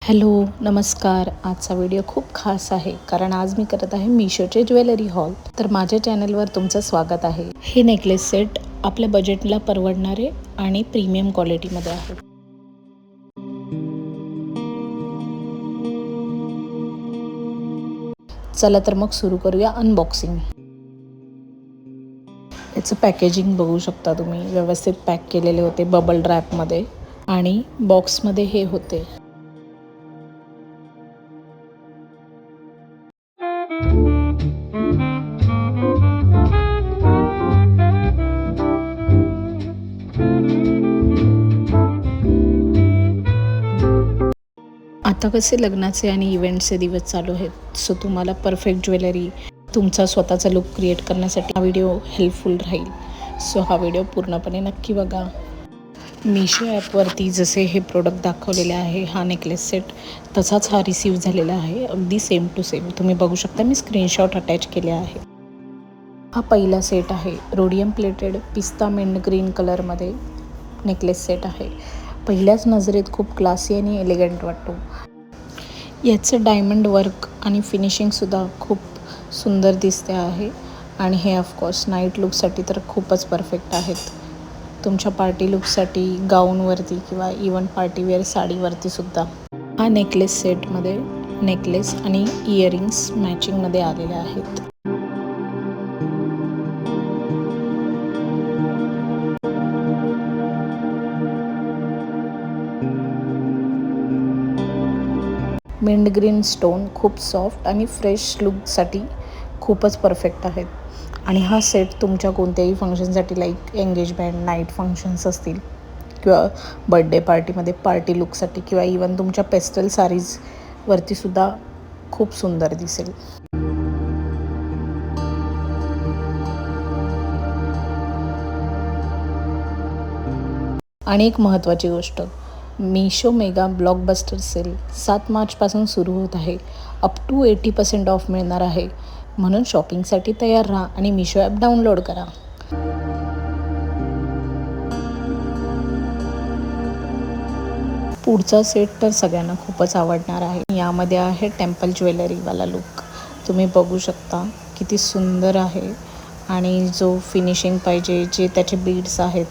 Hello, नमस्कार. आजचा video खूप खास आहे कारण आज मी करत आहे मिशोचे ज्वेलरी हॉल. तर माझ्या चॅनलवर तुमचं स्वागत आहे. हे नेकलेस सेट आपल्या बजेटला परवडणारे आणि प्रीमियम क्वालिटीमध्ये आहे. चला तर मग सुरू करूया अनबॉक्सिंग. याचं पॅकेजिंग बघू शकता तुम्ही. व्यवस्थित पॅक केलेले होते बबल रॅपमध्ये आणि बॉक्समध्ये हे होते. आता कसे लग्नाचे आणि इव्हेंटचे दिवस चालू आहेत, सो तुम्हाला परफेक्ट ज्वेलरी, तुमचा स्वतःचा लुक क्रिएट करण्यासाठी हा व्हिडिओ हेल्पफुल राहील. सो हा व्हिडिओ पूर्णपणे नक्की बघा. मिशो ॲपवरती जसे हे प्रोडक्ट दाखवलेले आहे, हा नेकलेस सेट तसाच हा रिसीव झालेला आहे, अगदी सेम टू सेम. तुम्ही बघू शकता, मी स्क्रीनशॉट अटॅच केले आहे. हा पहिला सेट आहे. रोडियम प्लेटेड पिस्ता मिंट ग्रीन कलरमध्ये नेकलेस सेट आहे. पहिल्याच नजरेत खूप क्लासी आणि एलिगंट वाटतो. याचं डायमंड वर्क आणि फिनिशिंगसुद्धा खूप सुंदर दिसते आहे आणि हे ऑफकोर्स नाईट लुकसाठी तर खूपच परफेक्ट आहेत. तुमच्या पार्टी लुकसाठी गाऊनवरती किंवा इव्हन पार्टीवेअर साडीवरती सुद्धा. हा नेकलेस सेटमध्ये नेकलेस आणि इयरिंग्स मॅचिंगमध्ये आलेले आहेत. मिंट ग्रीन स्टोन खूप सॉफ्ट आणि फ्रेश लुकसाठी खूपच परफेक्ट आहेत. आणि हा सेट तुमच्या कोणत्याही फंक्शनसाठी, लाईक एंगेजमेंट, नाईट फंक्शन्स असतील किंवा बर्थडे पार्टीमध्ये पार्टी लुकसाठी किंवा इवन तुमच्या पेस्टल साडीजवरती सुद्धा खूप सुंदर दिसेल. आणि एक महत्त्वाची गोष्ट, मिशो मेगा ब्लॉकबस्टर सेल 7 मार्चपासून सुरू होत आहे. अप टू 80% ऑफ मिळणार आहे. म्हणून शॉपिंगसाठी तयार राहा आणि मिशो ॲप डाउनलोड करा. पुढचा सेट तर सगळ्यांना खूपच आवडणार आहे. यामध्ये आहे टेम्पल ज्वेलरीवाला लुक. तुम्ही बघू शकता किती सुंदर आहे आणि जो फिनिशिंग पाहिजे, जे त्याचे बीड्स आहेत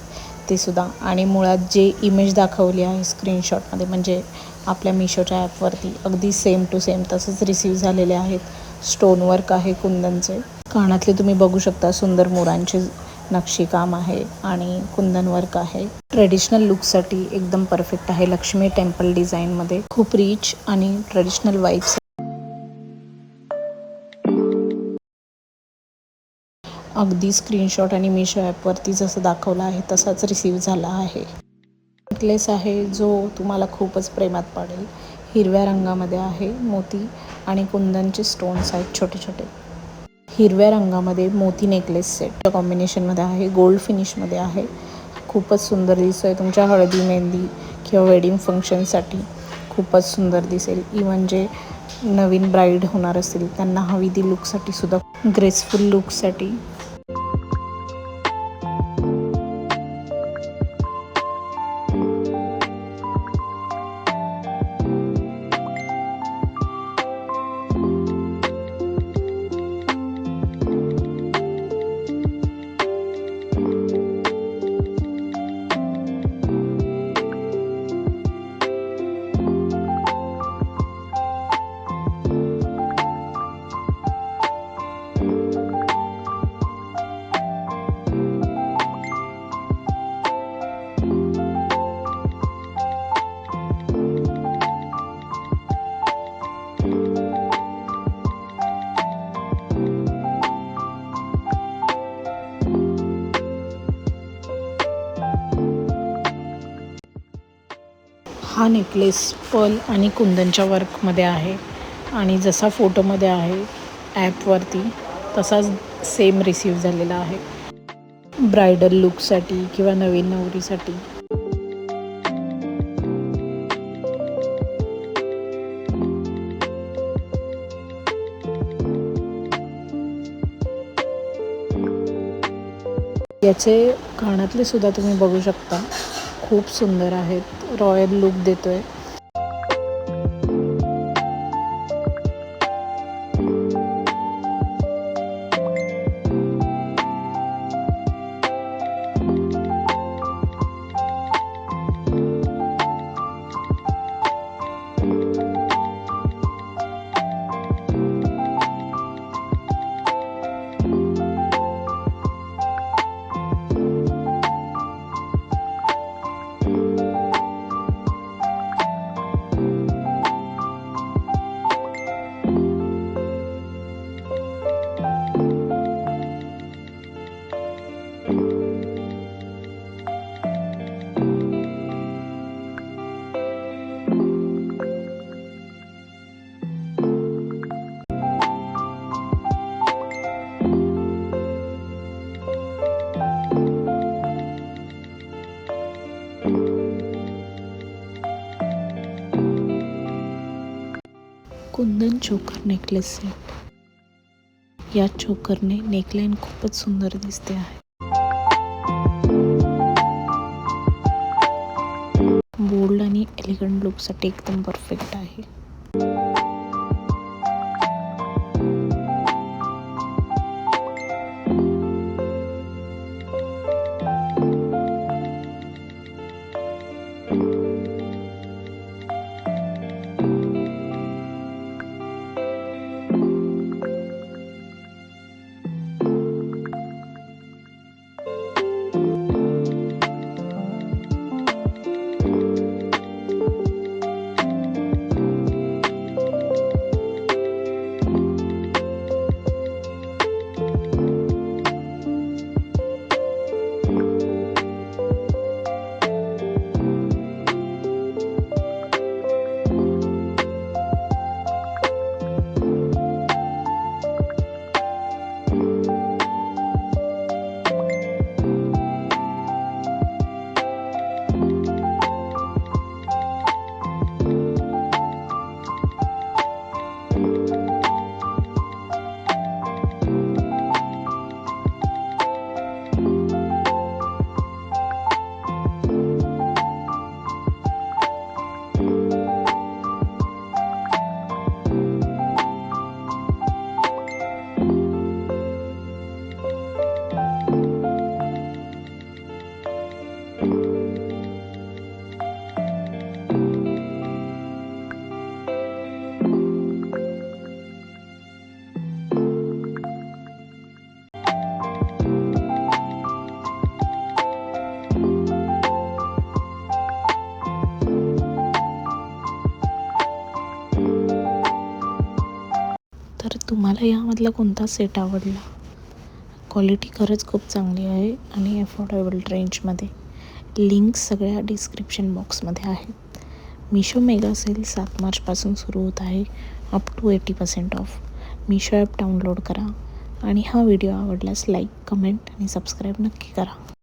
ते सुद्धा, आणि मुळात जे इमेज दाखवली आहे स्क्रीनशॉटमध्ये, म्हणजे आपल्या मिशोच्या ॲपवरती अगदी सेम टू सेम तसंच रिसीव झालेले आहेत. स्टोन वर्क आहे कुंदनचे. कानातले तुम्ही बघू शकता, सुंदर मोरांचे नक्षीकाम आहे आणि कुंदन वर्क आहे. ट्रेडिशनल लुकसाठी एकदम परफेक्ट आहे. लक्ष्मी टेम्पल डिझाईनमध्ये खूप रिच आणि ट्रेडिशनल वाईब्स. अगदी स्क्रीनशॉट आणि मिशो ॲपवरती जसं दाखवलं आहे तसाच रिसीव झाला आहे. नेकलेस आहे जो तुम्हाला खूपच प्रेमात पडेल. हिरव्या रंगामध्ये आहे. मोती आणि कुंदनचे स्टोन्स आहेत छोटे छोटे. हिरव्या रंगामध्ये मोती नेकलेस सेट कॉम्बिनेशनमध्ये आहे. गोल्ड फिनिशमध्ये आहे. खूपच सुंदर दिसतोय. तुमच्या हळदी, मेहंदी किंवा वेडिंग फंक्शनसाठी खूपच सुंदर दिसेल. इवन जे नवीन ब्राईड होणार असतील त्यांना हळदी लुकसाठी सुद्धा, ग्रेसफुल लुकसाठी. हा नेकलेस पर्ल आणि कुंदनच्या वर्कमध्ये आहे आणि जसा फोटोमध्ये आहे ॲपवरती तसाच सेम रिसीव झालेला आहे. ब्रायडल लुकसाठी किंवा नवीन नवरीसाठी. याचे कानातले सुद्धा तुम्ही बघू शकता, खूप सुंदर आहेत. रॉयल लुक देतोय. कुंदन चोकर नेकलेस सेट. या चोकरने नेकलाईन खूपच सुंदर दिसते आहे. बोल्ड आणि एलिगंट लुकसाठी एकदम परफेक्ट आहे. तर तुम्हाला यामधला कोणता सेट आवडला? क्वालिटी खरंच खूप चांगली आहे आणि अफोर्डेबल रेंजमध्ये. लिंक्स सगळ्या डिस्क्रिप्शन बॉक्समध्ये आहेत. मिशो मेगा सेल 7 मार्चपासून सुरू होत आहे. Up to 80% off. Meesho app download करा आणि हा व्हिडिओ आवडल्यास लाईक, कमेंट आणि सबस्क्राईब नक्की करा.